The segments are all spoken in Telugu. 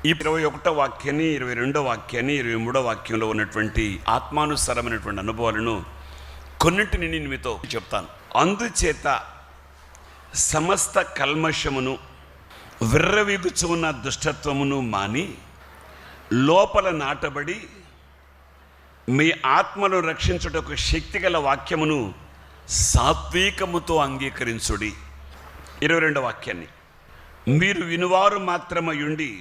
ఈ 21వ వాక్యాన్ని, 22వ వాక్యాన్ని, 23వ వాక్యంలో ఉన్నటువంటి ఆత్మానుసారమైనటువంటి అనుభవాలను కొన్నింటిని నేను మీతో చెప్తాను. అందుచేత సమస్త కల్మషమును, విర్రవీగుచు ఉన్న దుష్టత్వమును మాని లోపల నాటబడి మీ ఆత్మను రక్షించుటకు శక్తిగల వాక్యమును సాత్వికముతో అంగీకరించుడి. 22వ వాక్యాన్ని, మీరు వినువారు మాత్రమయుండి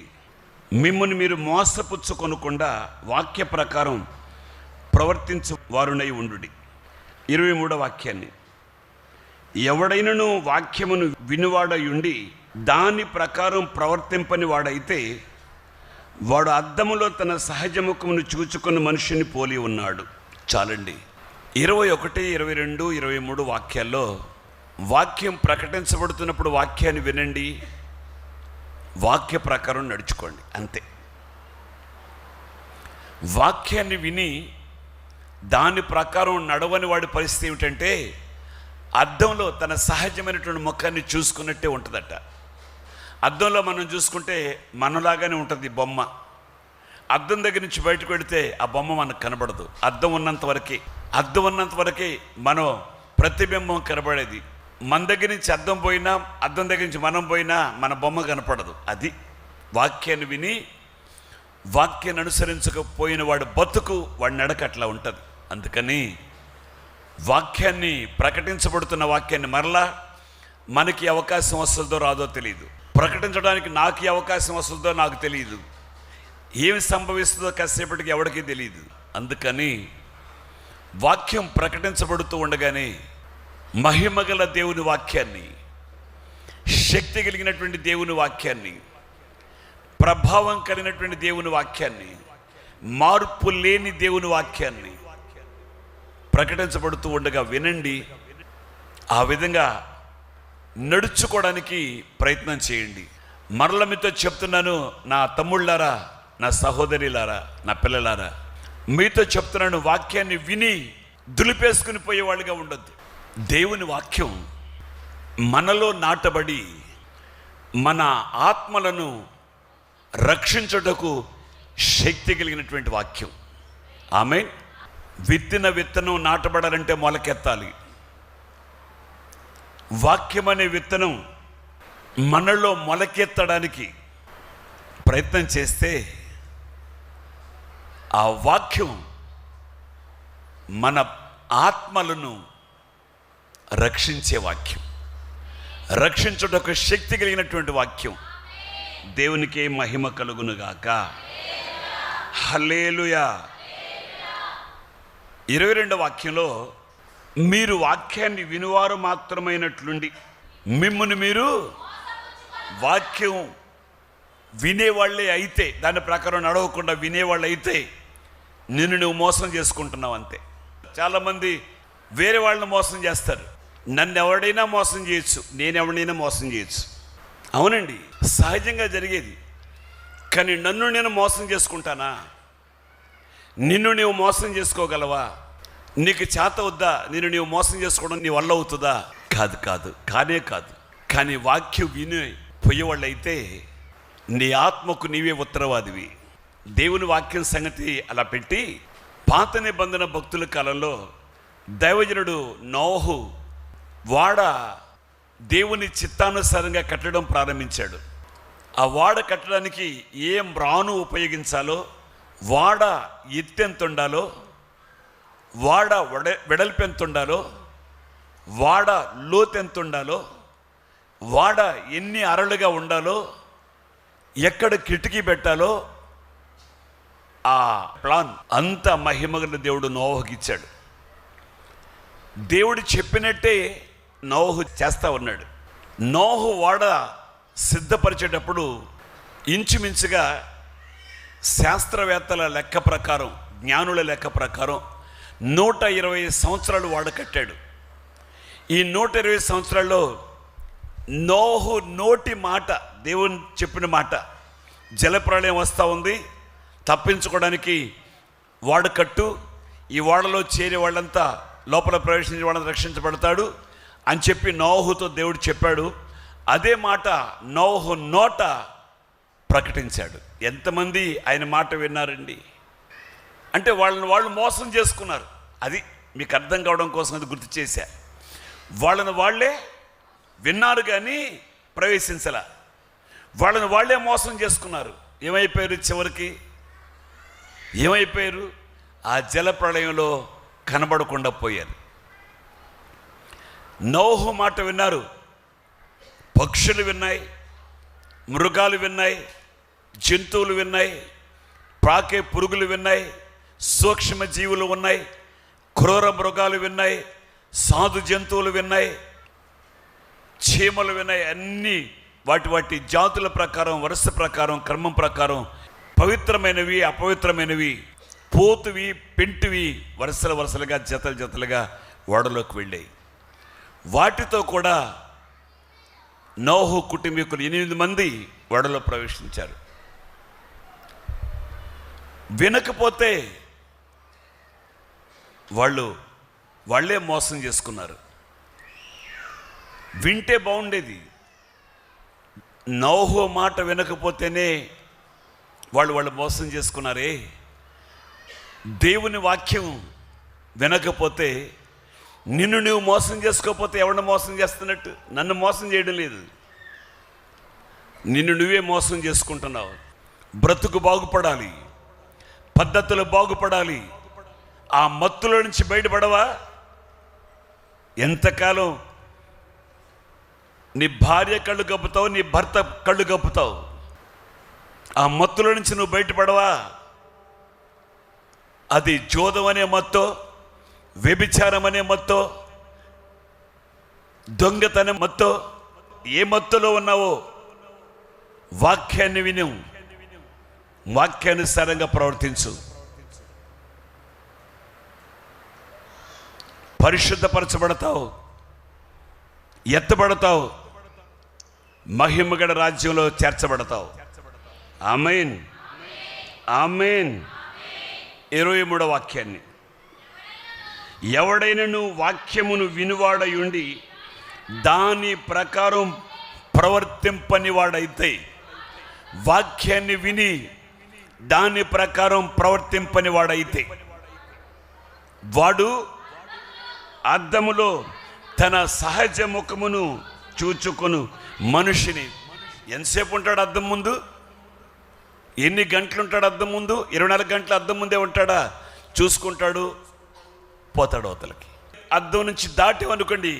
మిమ్మల్ని మీరు మోసపుచ్చుకొనకుండా వాక్య ప్రకారం ప్రవర్తించు వారునై ఉండుడి. 23వ వాక్యాన్ని, ఎవడైనను వాక్యమును వినువాడయుండి దాని ప్రకారం ప్రవర్తింపని వాడైతే వాడు అద్దములో తన సహజముఖమును చూచుకున్న మనుషుని పోలి ఉన్నాడు. చాలండి. 21, 22, 23 వాక్యాల్లో వాక్యం ప్రకటించబడుతున్నప్పుడు వాక్యాన్ని వినండి, వాక్య ప్రకారం నడుచుకోండి, అంతే. వాక్యాన్ని విని దాని ప్రకారం నడవని వాడి పరిస్థితి ఏమిటంటే అద్దంలో తన సహజమైనటువంటి ముఖాన్ని చూసుకున్నట్టే ఉంటుందట. అద్దంలో మనం చూసుకుంటే మనలాగానే ఉంటుంది బొమ్మ. అద్దం దగ్గర నుంచి బయటకు వెళితే ఆ బొమ్మ మనకు కనబడదు. అద్దం ఉన్నంత వరకే మనం ప్రతిబింబం కనబడేది. మన దగ్గర నుంచి అద్దం పోయినా, అద్దం దగ్గర నుంచి మనం పోయినా మన బొమ్మ కనపడదు. అది వాక్యాన్ని విని వాక్యాన్ని అనుసరించకపోయిన వాడు బతుకు, వాడి నడక అట్లా ఉంటుంది. అందుకని వాక్యాన్ని, ప్రకటించబడుతున్న వాక్యాన్ని మరలా మనకి అవకాశం వస్తుందో రాదో తెలియదు, ప్రకటించడానికి నాకు అవకాశం వస్తుందో నాకు తెలియదు, ఏమి సంభవిస్తుందో కాసేపటికి ఎవరికీ తెలియదు. అందుకని వాక్యం ప్రకటించబడుతూ ఉండగానే మహిమగల దేవుని వాక్యాన్ని, శక్తి కలిగినటువంటి దేవుని వాక్యాన్ని, ప్రభావం కలిగినటువంటి దేవుని వాక్యాన్ని, మార్పు లేని దేవుని వాక్యాన్ని ప్రకటించబడుతూ ఉండగా వినండి. ఆ విధంగా నడుచుకోవడానికి ప్రయత్నం చేయండి. మరల మీతో చెప్తున్నాను, నా తమ్ముళ్ళారా, నా సహోదరిలారా, నా పిల్లలారా, మీతో చెప్తున్నాను, వాక్యాన్ని విని దులిపేసుకుని పోయేవాళ్ళుగా ఉండొద్దు. దేవుని వాక్యం మనలో నాటబడి మన ఆత్మలను రక్షించుటకు శక్తి కలిగినటువంటి వాక్యం. ఆమేన్. విత్తిన విత్తనం నాటబడాలంటే మొలకెత్తాలి. వాక్యం అనే విత్తనం మనలో మొలకెత్తడానికి ప్రయత్నం చేస్తే ఆ వాక్యం మన ఆత్మలను రక్షించే వాక్యం, రక్షించుటకు శక్తి కలిగినటువంటి వాక్యం. దేవునికే మహిమ కలుగునుగాక. హల్లెలూయా. 22వ వాక్యంలో, మీరు వాక్యాన్ని వినువారు మాత్రమైనట్లుండి మిమ్మును మీరు, వాక్యం వినేవాళ్ళే అయితే, దాని ప్రకారం నడవకుండా వినేవాళ్ళు అయితే నిన్ను నువ్వు మోసం చేసుకుంటున్నావు, అంతే. చాలామంది వేరే వాళ్ళని మోసం చేస్తారు. నన్ను ఎవడైనా మోసం చేయొచ్చు, నేను ఎవడైనా మోసం చేయొచ్చు. అవునండి, సహజంగా జరిగేది. కానీ నన్ను నేను మోసం చేసుకుంటానా? నిన్ను నీవు మోసం చేసుకోగలవా? నీకు చేత వద్దా నిన్ను నీవు మోసం చేసుకోవడం? నీ వల్ల అవుతుందా? కానే కాదు. కానీ వాక్యం విని పోయేవాళ్ళైతే నీ ఆత్మకు నీవే ఉత్తరవాదివి. దేవుని వాక్యం సంగతి అలా పెట్టి, పాత నిబంధన భక్తుల కాలంలో దైవజనుడు నోహు వాడ దేవుని చిత్తానుసారంగా కట్టడం ప్రారంభించాడు. ఆ వాడ కట్టడానికి ఏం రాను ఉపయోగించాలో, వాడ ఎత్తెంత ఉండాలో, వాడ వెడల్పు ఎంత ఉండాలో, వాడ లోతు ఎంత ఉండాలో, వాడ ఎన్ని అరలుగా ఉండాలో, ఎక్కడ కిటికీ పెట్టాలో, ఆ ప్లాన్ అంత మహిమగల దేవుడు నోహుకి ఇచ్చాడు. దేవుడు చెప్పినట్టే నోహు చేస్తా ఉన్నాడు. నోహు వాడ సిద్ధపరిచేటప్పుడు ఇంచుమించుగా శాస్త్రవేత్తల లెక్క ప్రకారం, జ్ఞానుల లెక్క ప్రకారం 120 సంవత్సరాలు వాడ కట్టాడు. ఈ 120 సంవత్సరాల్లో నోహు నోటి మాట, దేవుని చెప్పిన మాట, జలప్రళయం వస్తూ ఉంది, తప్పించుకోవడానికి వాడకట్టు, ఈ వాడలో చేరే వాళ్ళంతా, లోపల ప్రవేశించే వాళ్ళంతా రక్షించబడతాడు అని చెప్పి నోహుతో దేవుడు చెప్పాడు. అదే మాట నోహు నోట ప్రకటించాడు. ఎంతమంది ఆయన మాట విన్నారండి? అంటే వాళ్ళని వాళ్ళు మోసం చేసుకున్నారు. అది మీకు అర్థం కావడం కోసం అది గుర్తు చేశా. వాళ్ళని వాళ్ళే విన్నారు కానీ ప్రవేశించలా. వాళ్ళని వాళ్ళే మోసం చేసుకున్నారు. ఏమైపోయారు? చివరికి ఏమైపోయారు? ఆ జల ప్రళయంలో కనబడకుండా పోయారు. నోహు మాట విన్నారు. పక్షులు విన్నాయి, మృగాలు విన్నాయి, జంతువులు విన్నాయి, ప్రాకే పురుగులు విన్నాయి, సూక్ష్మ జీవులు ఉన్నాయి, క్రూర మృగాలు విన్నాయి, సాధు జంతువులు విన్నాయి, చీమలు విన్నాయి. అన్నీ వాటి జాతుల ప్రకారం, వరుస ప్రకారం, క్రమం ప్రకారం పవిత్రమైనవి, అపవిత్రమైనవి, పోతువి, పెంటివి వరుసలుగా జతలుగా ఓడలోకి వెళ్ళాయి. వాటితో కూడా నోహు కుటుంబీకులు 8 మంది ఓడలో ప్రవేశించారు. వినకపోతే వాళ్ళే మోసం చేసుకున్నారు. వింటే బాగుండేది. నోహు మాట వినకపోతేనే వాళ్ళు మోసం చేసుకున్నారే. దేవుని వాక్యం వినకపోతే, నిన్ను నువ్వు మోసం చేసుకోకపోతే ఎవరిని మోసం చేస్తున్నట్టు? నన్ను మోసం చేయడం లేదు, నిన్ను నువ్వే మోసం చేసుకుంటున్నావు. బ్రతుకు బాగుపడాలి, పద్ధతులు బాగుపడాలి. ఆ మత్తులో నుంచి బయటపడవా? ఎంతకాలం నీ భార్య కళ్ళు కప్పుతావు, నీ భర్త కళ్ళు కప్పుతావు? ఆ మత్తులో నుంచి నువ్వు బయటపడవా? అది జోదం అనే మత్తో, వ్యభిచారం అనే మత్తో, దొంగతనం మత్తో, ఏ మత్తులో ఉన్నావో వాక్యాన్ని విను, వాక్యానుసారంగా ప్రవర్తించు. పరిశుద్ధపరచబడతావు, ఎత్తబడతావు, మహిమగల రాజ్యంలో చేర్చబడతావు. ఆమేన్, ఆమేన్. 23వ వాక్యాన్ని, ఎవడైనను వాక్యమును వినువాడయుండి దాని ప్రకారం ప్రవర్తింపనివాడైతే, వాక్యాన్ని విని దాని ప్రకారం ప్రవర్తింపనివాడైతే, వాడు అద్దములో తన సహజ ముఖమును చూచుకొను మనిషిని. ఎంతసేపు ఉంటాడు అద్దం ముందు? ఎన్ని గంటలు ఉంటాడు అద్దం ముందు? 24 గంటలు అద్దం ముందే ఉంటాడా? చూసుకుంటాడు, పోతాడు అవతలకి. అద్దం నుంచి దాటేమనుకోండి,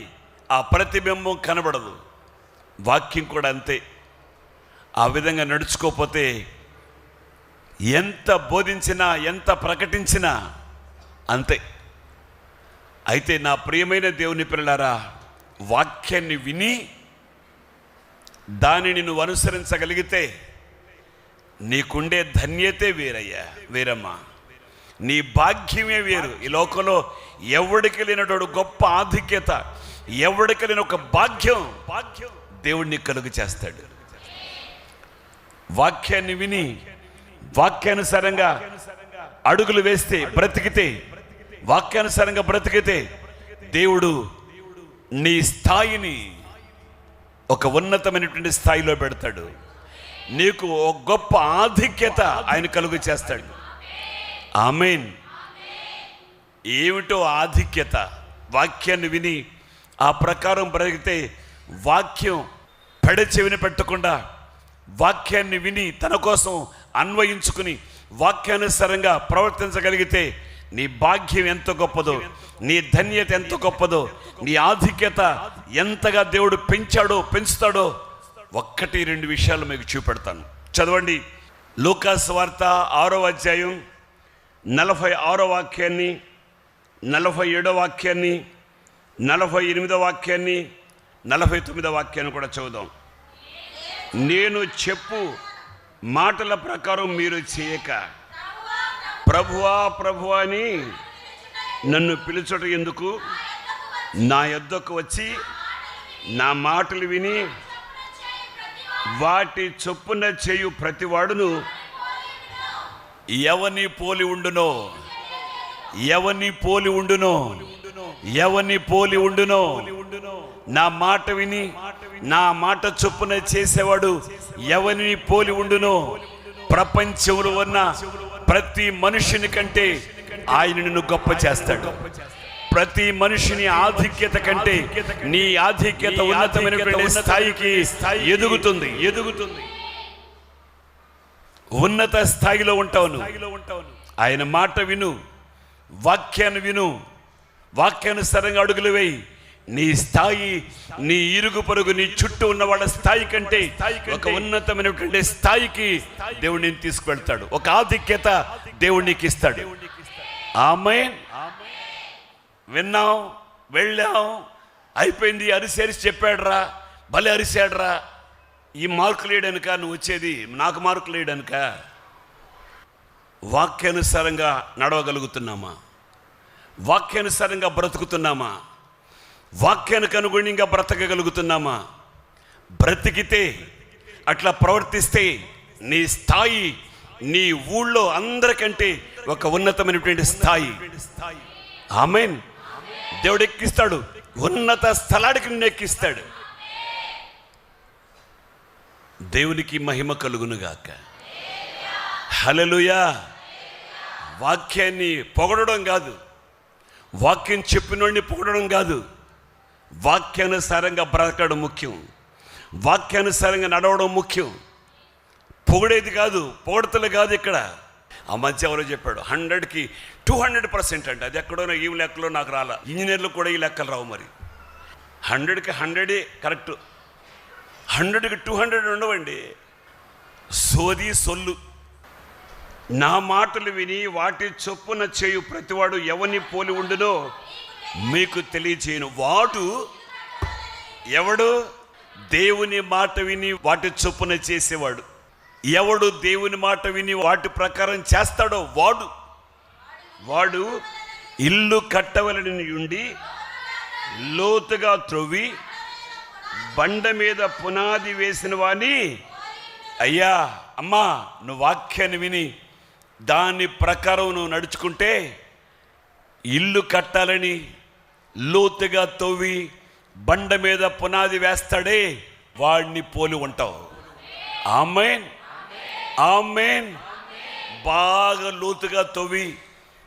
ఆ ప్రతిబింబం కనబడదు. వాక్యం కూడా అంతే. ఆ విధంగా నడుచుకోకపోతే ఎంత బోధించినా, ఎంత ప్రకటించినా అంతే. అయితే నా ప్రియమైన దేవుని పిల్లలారా, వాక్యాన్ని విని దానిని నువ్వు అనుసరించగలిగితే నీకుండే ధన్యతే వేరమ్మా. నీ భాగ్యమే వేరు. ఈ లోకంలో ఎవడికి లేనటువంటి గొప్ప ఆధిక్యత, ఎవడికి లేని ఒక భాగ్యం దేవుడిని కలుగు చేస్తాడు. వాక్యాన్ని విని వాక్యానుసారంగా అడుగులు వేస్తే, బ్రతికితే, వాక్యానుసారంగా బ్రతికితే దేవుడు నీ స్థాయిని ఒక ఉన్నతమైనటువంటి స్థాయిలో పెడతాడు. నీకు ఒక గొప్ప ఆధిక్యత ఆయన కలుగు చేస్తాడు. ఆమేన్. ఏమిటో ఆధిక్యత? వాక్యాన్ని విని ఆ ప్రకారం బ్రతికితే, వాక్యం పెడచెవిని పెట్టకుండా వాక్యాన్ని విని తన కోసం అన్వయించుకుని వాక్యానుసారంగా ప్రవర్తించగలిగితే నీ భాగ్యం ఎంత గొప్పదో, నీ ధన్యత ఎంత గొప్పదో, నీ ఆధిక్యత ఎంతగా దేవుడు పెంచుతాడో 1-2 విషయాలు మీకు చూపెడతాను. చదవండి. లూకాసు వార్త 6వ అధ్యాయం 46వ వాక్యాన్ని, 47వ వాక్యాన్ని, 48వ వాక్యాన్ని, 49వ వాక్యాన్ని కూడా చదువుదాం. నేను చెప్పు మాటల ప్రకారం మీరు చేయక, ప్రభువా ప్రభువా అని నన్ను పిలుచుట ఎందుకు? నా యొద్దకు వచ్చి నా మాటలు విని వాటి చొప్పున చేయు ప్రతివాడును ఎవని పోలి ఉండునో, ఎవని పోలి ఉండునో, ఎవని పోలి ఉండునో. నా మాట విని నా మాట చొప్పున చేసేవాడు ఎవరిని పోలి ఉండునో ప్రపంచంలో ఉన్న ప్రతి మనుషుని కంటే ఆయన నిన్ను గొప్ప చేస్తాడు. ప్రతి మనిషిని ఆధిక్యత కంటే నీ ఆధిక్యత ఉన్నతమైనటువంటి స్థాయికి ఎదుగుతుంది. ఉన్నత స్థాయిలో ఉంటావు. ఆయన మాట విను, వాక్యాన్ని విను, వాక్యానుసారంగా అడుగులు వేయి. నీ స్థాయి, నీ ఇరుగు పొరుగు, నీ చుట్టూ ఉన్న వాళ్ళ స్థాయి కంటే ఒక ఉన్నతమైనటువంటి స్థాయికి దేవుడు నేను తీసుకువెళ్తాడు. ఒక ఆధిక్యత దేవుడు నీకు ఇస్తాడు. ఆమేన్. విన్నాం, వెళ్ళాం, అయిపోయింది. అరిసి చెప్పాడురా, భలే అరిసాడురా. ఈ మార్కులు వేయడానిక నువ్వు వచ్చేది? నాకు మార్కులు వేయడానిక? వాక్యానుసారంగా నడవగలుగుతున్నామా? వాక్యానుసారంగా బ్రతుకుతున్నామా? వాక్యానికి అనుగుణంగా బ్రతకగలుగుతున్నామా? బ్రతికితే, అట్లా ప్రవర్తిస్తే నీ స్థాయి నీ ఊళ్ళో అందరికంటే ఒక ఉన్నతమైనటువంటి స్థాయి. ఆమేన్. దేవుడు ఎక్కిస్తాడు, ఉన్నత స్థలానికి నిన్ను ఎక్కిస్తాడు. దేవునికి మహిమ కలుగునుగాక. హల్లెలూయా. వాక్యాన్ని పొగడడం కాదు, వాక్యం చెప్పినోడిని పొగడడం కాదు, వాక్యానుసారంగా బ్రతకడం ముఖ్యం. వాక్యానుసారంగా నడవడం ముఖ్యం. పొగిడేది కాదు, పొగడతలు కాదు. ఇక్కడ ఆ మధ్య ఎవరో చెప్పాడు 100కి 200% అంటే. అది ఎక్కడో ఈ లెక్కలో నాకు రాలా. ఇంజనీర్లు కూడా ఈ లెక్కలు రావు. మరి 100కి 100 కరెక్ట్, 100కి 200 ఉండవండి. సోది సొల్లు. నా మాటలు విని వాటి చొప్పున చేయు ప్రతివాడు ఎవని పోలి ఉండునో మీకు తెలియచేయను. వాడు ఎవడు? దేవుని మాట విని వాటి చొప్పున చేసేవాడు. ఎవడు దేవుని మాట విని వాటి ప్రకారం చేస్తాడో వాడు ఇల్లు కట్టవలెనని ఉండి లోతుగా త్రవ్వి బండ మీద పునాది వేసిన వాని, అయ్యా అమ్మా, నువ్వు వాక్యాన్ని విని దాని ప్రకారం నువ్వు నడుచుకుంటే ఇల్లు కట్టాలని లోతుగా తవ్వి బండ మీద పునాది వేస్తాడే, వాడిని పోలి ఉంటావు. ఆమేన్, ఆమేన్. బాగా లోతుగా తవ్వి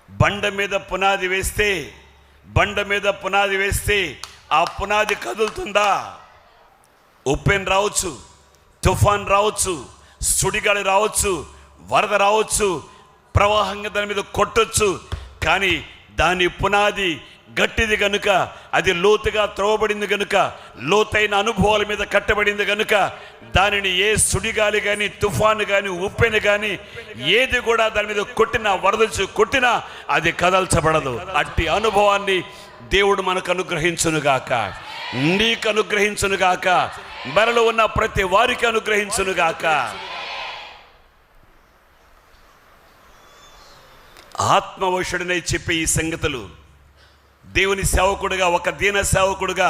బండ మీద పునాది వేస్తే ఆ పునాది కదులుతుందా? ఉప్పెన్ రావచ్చు, తుఫాన్ రావచ్చు, సుడిగాలి రావచ్చు, వరద రావచ్చు, ప్రవాహంగా దాని మీద కొట్టొచ్చు. కానీ దాని పునాది గట్టిది గనుక, అది లోతుగా త్రవ్వబడింది గనుక, లోతైన అనుభవాల మీద కట్టబడింది గనుక దానిని ఏ సుడిగాలి కానీ, తుఫాను కానీ, ఉప్పెన కానీ ఏది కూడా దాని మీద కొట్టినా, వరదొచ్చు కొట్టినా అది కదల్చబడదు. అట్టి అనుభవాన్ని దేవుడు మనకు అనుగ్రహించునుగాక, నీకు అనుగ్రహించునుగాక, మనలో ఉన్న ప్రతి వారికి అనుగ్రహించునుగాక. ఆత్మవశుడనై చెప్పే ఈ సంగతులు దేవుని సేవకుడుగా, ఒక దీన సేవకుడుగా,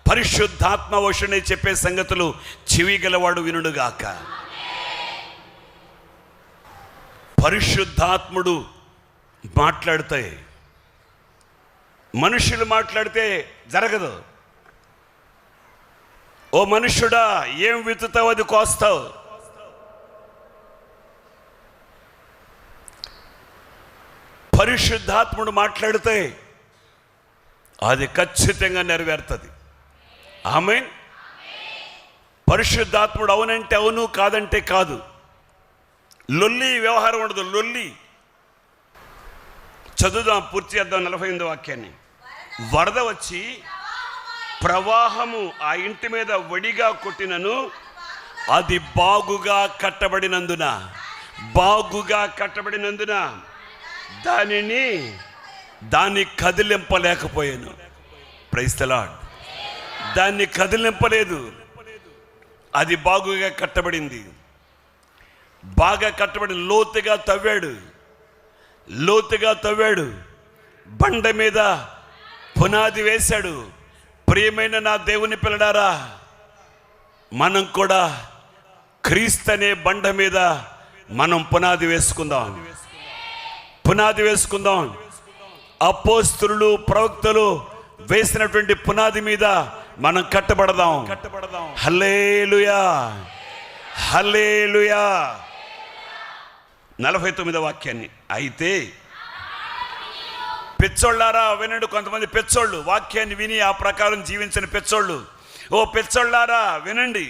పరిశుద్ధాత్మవశుడనై చెప్పే సంగతులు చెవి గలవాడు వినుడుగాక. పరిశుద్ధాత్ముడు మాట్లాడితే, మనుషులు మాట్లాడితే జరగదు. ఓ మనుష్యుడా, ఏం విత్తుతావు అది కోస్తావు. పరిశుద్ధాత్ముడు మాట్లాడితే అది ఖచ్చితంగా నెరవేరుతుంది. ఆమేన్. పరిశుద్ధాత్ముడు అవునంటే అవును, కాదంటే కాదు. లొల్లి వ్యవహారం ఉండదు. లొల్లి చదువుదాం, పూర్తి చేద్దాం 48వ వాక్యాన్ని. వరద వచ్చి ప్రవాహము ఆ ఇంటి మీద వడిగా కొట్టినను అది బాగుగా కట్టబడినందున దాన్ని కదిలింపలేకపోయాను. Praise the lord. దాన్ని కదిలింపలేదు. అది బాగుగా కట్టబడింది. బాగా కట్టబడి లోతుగా తవ్వాడు, బండ మీద పునాది వేశాడు. ప్రియమైన నా దేవుని పిల్లడారా, మనం కూడా క్రీస్తు అనే బండ మీద మనం పునాది వేసుకుందాం. అపోస్తలులు, ప్రవక్తలు వేసినటువంటి పునాది మీద మనం కట్టబడదాం. హల్లెలూయా. హల్లెలూయా. 49వ వాక్యాన్ని, అయితే పిచ్చోళ్ళారా వినండి. కొంతమంది పిచ్చోళ్ళు వాక్యాన్ని విని ఆ ప్రకారం జీవించిన పిచ్చోళ్ళు. ఓ పిచ్చోళ్ళారా వినండి,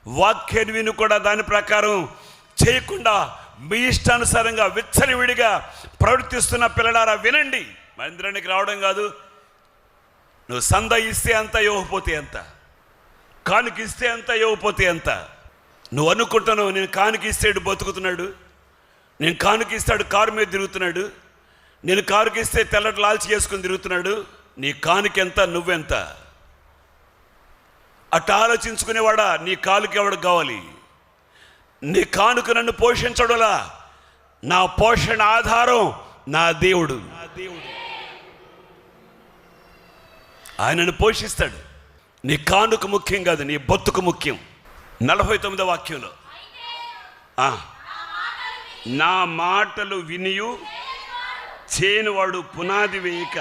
వాక్యాన్ని విని కూడా దాని ప్రకారం చేయకుండా మీ ఇష్టానుసారంగా విచ్చలవిడిగా ప్రవర్తిస్తున్న పిల్లలారా వినండి. మందిరానికి రావడం కాదు, నువ్వు సంద ఇస్తే అంత, ఇవ్వకపోతే ఎంత, కానుక ఇస్తే అంత, ఇవ్వకపోతే ఎంత. నువ్వు అనుకుంటున్నావు నేను కానుక ఇస్తాడు బతుకుతున్నాడు, నేను కానుక ఇస్తాడు కారు మీద తిరుగుతున్నాడు, నేను కారుకి ఇస్తే తెల్లటి లాల్చి చేసుకుని తిరుగుతున్నాడు. నీ కానుక ఎంత, నువ్వెంత? అట్ట ఆలోచించుకునేవాడా, నీ కాలుకి ఎవడు కావాలి? నీ కానుక నన్ను పోషించడులా, నా పోషణ ఆధారం నా దేవుడు. ఆయనను పోషిస్తాడు. నీ కానుక ముఖ్యం కాదు, నీ బతుకు ముఖ్యం. 49వ వాక్యంలో, నా మాటలు వినియు చేనువాడు పునాది వేయక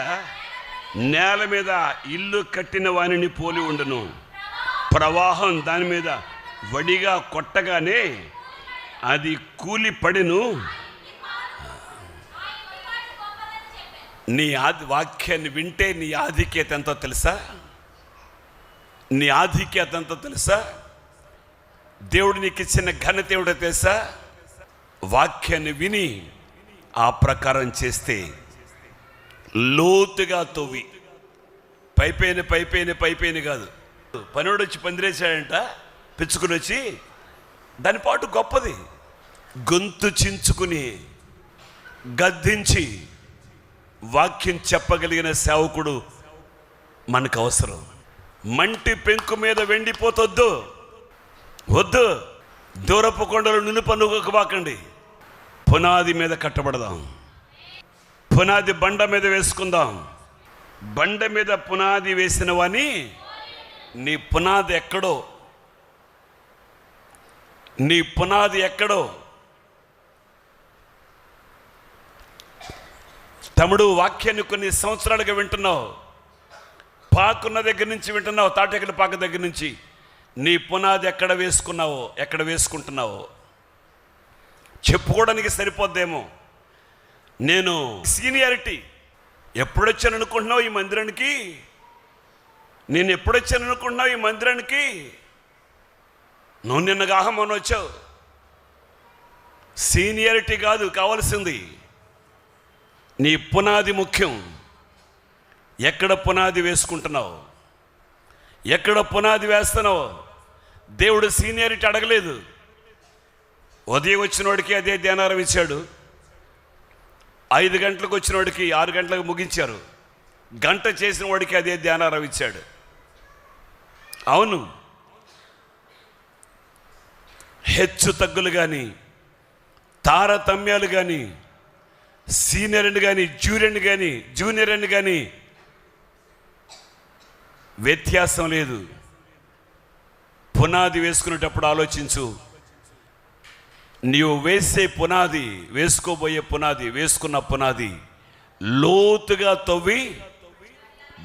నేల మీద ఇల్లు కట్టిన వానిని పోలి ఉండును. ప్రవాహం దాని మీద వడిగా కొట్టగానే అది కూలి పడెను. నీ వాక్యాన్ని వింటే నీ ఆధిక్యత ఎంతో తెలుసా? నీ ఆధిక్యత ఎంతో తెలుసా? దేవుడు నీకు ఇచ్చిన ఘనత ఏమిటో తెలుసా? వాక్యాన్ని విని ఆ ప్రకారం చేస్తే లోతుగా తవ్వి, పైపైన కాదు. పనివాడు వచ్చి పందిరేశాడంట, పిచ్చుకుని వచ్చి, దాని పాటు గొప్పది. గొంతు చించుకుని గద్దించి వాక్యం చెప్పగలిగిన సేవకుడు మనకు అవసరం. మంటి పెంకు మీద వెండిపోతొద్దు, వద్దు. దూరపు కొండలు నునుపనుకోబాకండి. పునాది మీద కట్టబడదాం, పునాది బండ మీద వేసుకుందాం. బండ మీద పునాది వేసిన వాని నీ పునాది ఎక్కడో, నీ పునాది ఎక్కడో. తమ్ముడు, వాక్యాన్ని కొన్ని సంవత్సరాలుగా వింటున్నావు, పాకున్న దగ్గర నుంచి వింటున్నావు, తాటెక్కల పాక దగ్గర నుంచి. నీ పునాది ఎక్కడ వేసుకున్నావో, ఎక్కడ వేసుకుంటున్నావో చెప్పుకోవడానికి సరిపోద్దేమో. నేను సీనియారిటీ ఎప్పుడొచ్చాను అనుకుంటున్నావు ఈ మందిరానికి? నేను ఎప్పుడొచ్చాను అనుకుంటున్నావు ఈ మందిరానికి? నువ్వు నిన్న గాహమని వచ్చావు. సీనియారిటీ కాదు కావాల్సింది, నీ పునాది ముఖ్యం. ఎక్కడ పునాది వేసుకుంటున్నావు, ఎక్కడ పునాది వేస్తున్నావు? దేవుడు సీనియారిటీ అడగలేదు. ఉదయం వచ్చిన వాడికి అదే ధ్యానారం ఇచ్చాడు, 5 గంటలకు వచ్చిన వాడికి 6 గంటలకు ముగించారు, గంట చేసిన వాడికి అదే ధ్యానారం ఇచ్చాడు. అవును, హెచ్చు తగ్గులు కానీ, తారతమ్యాలు కానీ, సీనియర్ అని కానీ, జూనియర్ అని కానీ వ్యత్యాసం లేదు. పునాది వేసుకునేటప్పుడు ఆలోచించు. నీవు వేసే పునాది, వేసుకోబోయే పునాది, వేసుకున్న పునాది లోతుగా తవ్వి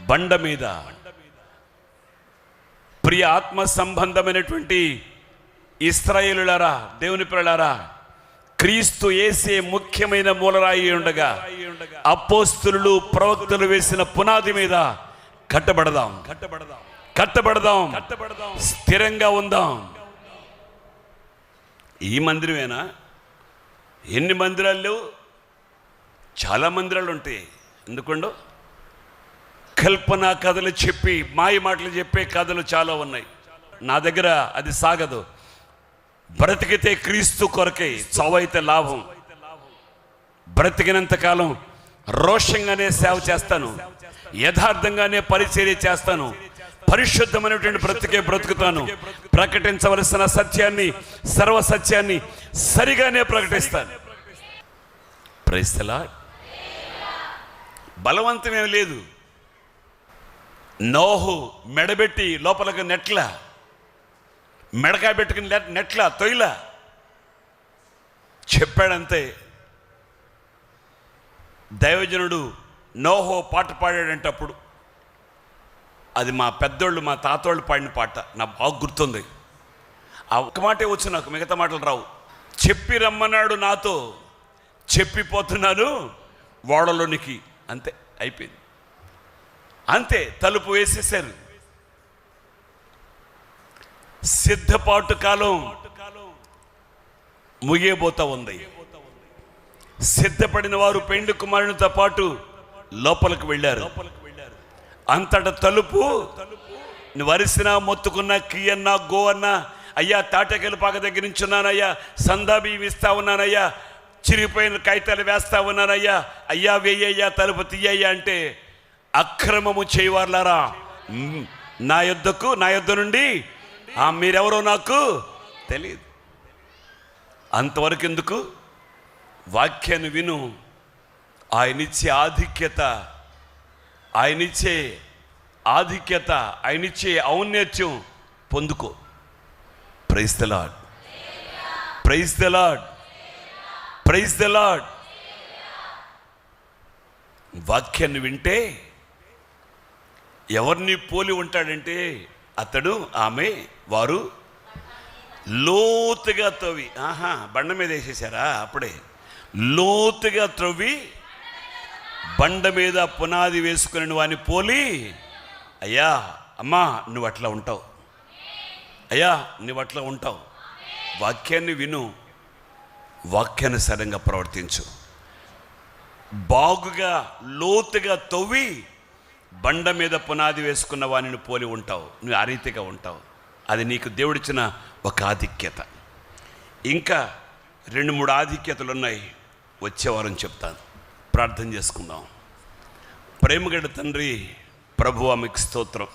బండ మీద, ప్రియ ఆత్మ సంబంధమైనటువంటి ఇశ్రాయేలులారా, దేవుని పిల్లలారా, క్రీస్తు యేసే ముఖ్యమైన మూలరాయి ఉండగా అపోస్తలులు ప్రవక్తలు వేసిన పునాది మీద కట్టబడదాం, స్థిరంగా ఉందాం. ఈ మందిరమేనా? ఎన్ని మందిరాలు లేవు? చాలా మందిరాలు ఉంటాయి. ఎందుకండో కల్పన కథలు చెప్పి, మాయ మాటలు చెప్పే కథలు చాలా ఉన్నాయి. నా దగ్గర అది సాగదు. బ్రతికితే క్రీస్తు కొరకే, చావైతే లాభం. బ్రతికినంతకాలం రోషంగానే సేవ చేస్తాను, యథార్థంగానే పరిచర్య చేస్తాను, పరిశుద్ధమైనటువంటి బ్రతుకుతాను. ప్రకటించవలసిన సత్యాన్ని, సర్వసత్యాన్ని సరిగానే ప్రకటిస్తాను. Praise the Lord. బలవంతమేం లేదు. నోహు మెడబెట్టి లోపలకు నెట్ల, మెడకాయ పెట్టుకుని నెట్ల తొయ్ల చెప్పాడంతే. దైవజనుడు నోహో పాట పాడాడంటప్పుడు, అది మా పెద్దోళ్ళు, మా తాతోళ్ళు పాడిన పాట, నాకు బాగా గుర్తుంది. ఆ ఒక్క మాటే వచ్చు నాకు, మిగతా మాటలు రావు. చెప్పి రమ్మన్నాడు నాతో, చెప్పిపోతున్నాను ఓడలోనికి, అంతే అయిపోయింది. అంతే, తలుపు వేసేసారు. సిద్ధపాటు కాలం ముగియబోతా ఉంది. సిద్ధపడిన వారు పెండ్లి కుమారునితో పాటు లోపలికి వెళ్ళారు. అంతటా తలుపు నువ్వు అరిసినా, మొత్తుకున్నా, కీయన్నా, గో అన్నా, అయ్యా తాటకెళ్ళి పాక దగ్గర నుంచి ఉన్నానయ్యా, సందాబి ఇస్తా ఉన్నానయ్యా, చిరిగిపోయిన కాగితాలు వేస్తా ఉన్నానయ్యా, అయ్యా వేయ్యా, తలుపు తీయ్యా అంటే, అక్రమము చేయవారులారా నా యొద్ద నుండి మీరెవరో నాకు తెలియదు. అంతవరకు ఎందుకు? వాక్యాన్ని విను. ఆయనిచ్చే ఆధిక్యత, ఆయనిచ్చే ఔన్నత్యం పొందుకో. Praise the Lord, praise the Lord, praise the Lord. వాక్యాన్ని వింటే ఎవరిని పోలి ఉంటాడంటే అతడు, ఆమె, వారు లోతుగా తవ్వి, బండ మీద వేసేసారా? అప్పుడే లోతుగా త్రవ్వి బండ మీద పునాది వేసుకుని వాని పోలి, అయ్యా అమ్మా నువ్వు అట్లా ఉంటావు, అయ్యా నువ్వు అట్లా ఉంటావు. వాక్యాన్ని విను, వాక్యానుసారంగా ప్రవర్తించు. బాగుగా లోతుగా తవ్వి బండ మీద పునాది వేసుకున్న వానిని పోలి ఉంటావు. నువ్వు ఆ రీతిగా ఉంటావు. అది నీకు దేవుడిచ్చిన ఒక ఆధిక్యత. ఇంకా 2-3 ఆధిక్యతలు ఉన్నాయి, వచ్చేవారం చెప్తాను. ప్రార్థన చేసుకుందాం. ప్రేమగడ తండ్రి, ప్రభువా మీకు స్తోత్రం.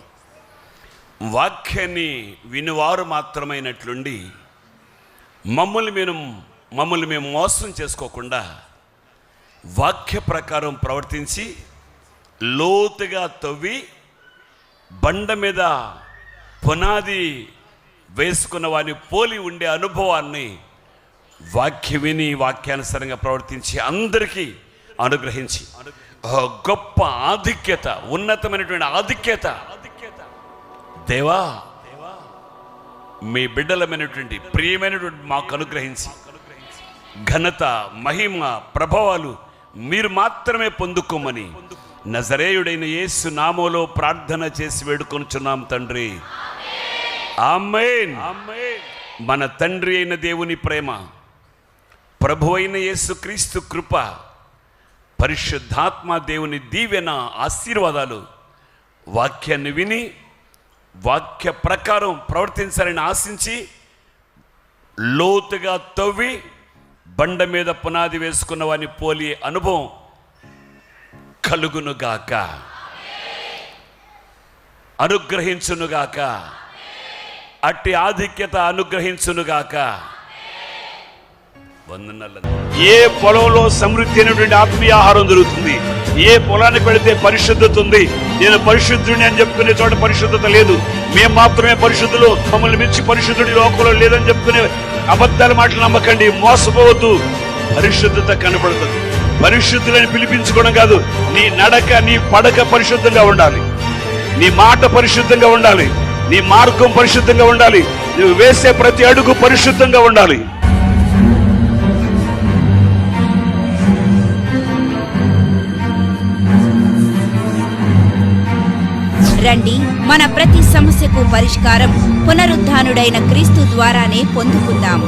వాక్యాన్ని వినివారు మాత్రమైనట్లుండి మమ్మల్ని మేము మోసం చేసుకోకుండా వాక్య ప్రకారం ప్రవర్తించి లోతుగా తవ్వి బండ మీద పునాది వేసుకున్న వారిని పోలి ఉండే అనుభవాన్ని వాక్య విని వాక్యానుసారంగా ప్రవర్తించి అందరికీ అనుగ్రహించి గొప్ప ఆధిక్యత, ఉన్నతమైనటువంటి ఆధిక్యత దేవా మీ బిడ్డలమైనటువంటి ప్రియమైనటువంటి మాకు అనుగ్రహించి ఘనత, మహిమ, ప్రభావాలు మీరు మాత్రమే పొందుకోమని నజరేయుడైన యేసు నామములో ప్రార్థన చేసి వేడుకొనుచున్నాం తండ్రి. ఆమేన్. మన తండ్రి అయిన దేవుని ప్రేమ, ప్రభు అయిన యేసు క్రీస్తు కృప, పరిశుద్ధాత్మ దేవుని దీవెన, ఆశీర్వాదాలు వాక్యాన్ని విని వాక్య ప్రకారం ప్రవర్తించాలని ఆశించి లోతుగా తవ్వి బండ మీద పునాది వేసుకున్న వారిని పోలి అనుభవం కలుగునుగాక, అనుగ్రహించునుగాక, అట్టి ఆధిక్యత అనుగ్రహించునుగాక. ఏ పొలంలో సమృద్ధి అయినటువంటి ఆత్మీయ ఆహారం దొరుకుతుంది, ఏ పొలానికి వెళితే పరిశుద్ధత ఉంది, నేను పరిశుద్ధుడిని అని చెప్పుకునే చోట పరిశుద్ధత లేదు, మేము మాత్రమే పరిశుద్ధులు, మమ్మల్ని మించి పరిశుద్ధుడి లోకంలో లేదని చెప్పుకునే అబద్ధాల మాటలు నమ్మకండి, మోసపోవద్దు. పరిశుద్ధత కనబడుతుంది. పరిశుద్ధులని పిలిపించుకోవడం కాదు, నీ నడక, నీ పడక పరిశుద్ధంగా ఉండాలి, నీ మాట పరిశుద్ధంగా ఉండాలి, నీ మార్గం పరిశుద్ధంగా ఉండాలి, నువ్వు వేసే ప్రతి అడుగు పరిశుద్ధంగా ఉండాలి. రండి, మన ప్రతి సమస్యకు పరిష్కారం పునరుద్ధానుడైన క్రీస్తు ద్వారానే పొందుకుందాం.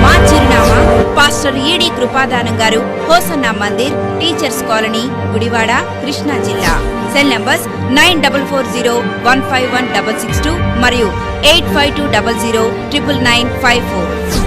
మా చిరునామా pastor E D Krupadanam garu, Hosanna Mandir, teachers colony, Gudivada, Krishna జిల్లా. సెల్ నంబర్స్ 9440151662 మరియు 8520099954.